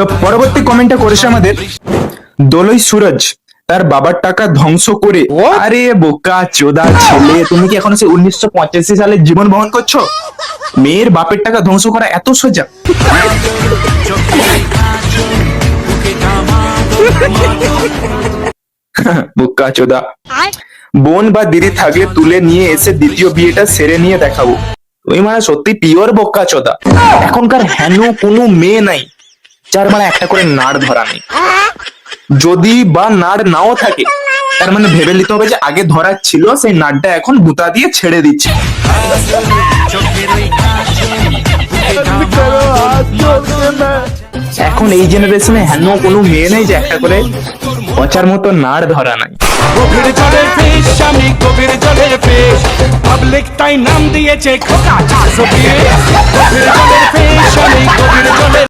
তো পরবর্তী কমেন্টটা করেছে আমাদের দোলই সুরজ, তার বাবার টাকা ধ্বংস করে। আরে বোকা চোদা ছেলে, তুমি কি এখন সে 1985 সালে জীবন বহন করছো? মেয়ের বাপের টাকা ধ্বংস করা এত সোজা? বোকা চোদা। বোন বা দিদি থাকলে তুলে নিয়ে এসে দ্বিতীয় বিয়েটা সেরে নিয়ে দেখাবো। তুই মানে সত্যি পিওর বোকা চোদা। এখনকার হেন কোনো মেয়ে নাই যার মানে একটা করে নাড় ধরা নেই। যদি বা নাড় নাও থাকে, তার মানে ভেবে নিতে হবে যে আগে ধরা ছিল, সেই নাড়টা এখন গুতা দিয়ে ছেড়ে দিচ্ছে। এখন এই জেনারেশনে হেন কোনো মেয়ে নেই যে একটা করে পচার মতো নাড় ধরা নাই। গভীর জলের ফিশ, আমি গভীর জলের ফিশ, পাবলিক তাই নাম দিয়েছে খোকা 420। গভীর জলের ফিশ, আমি গভীর জলের